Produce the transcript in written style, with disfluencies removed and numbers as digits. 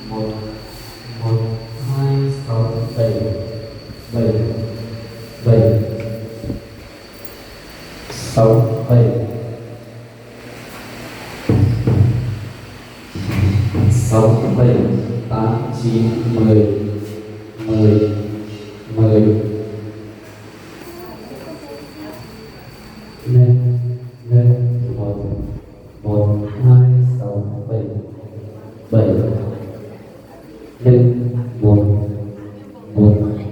một một hai sáu bảy bảy bảy sáu bảy sáu bảy tám chín mười mười mười lên lên một một hai sáu bảy bảy lên một một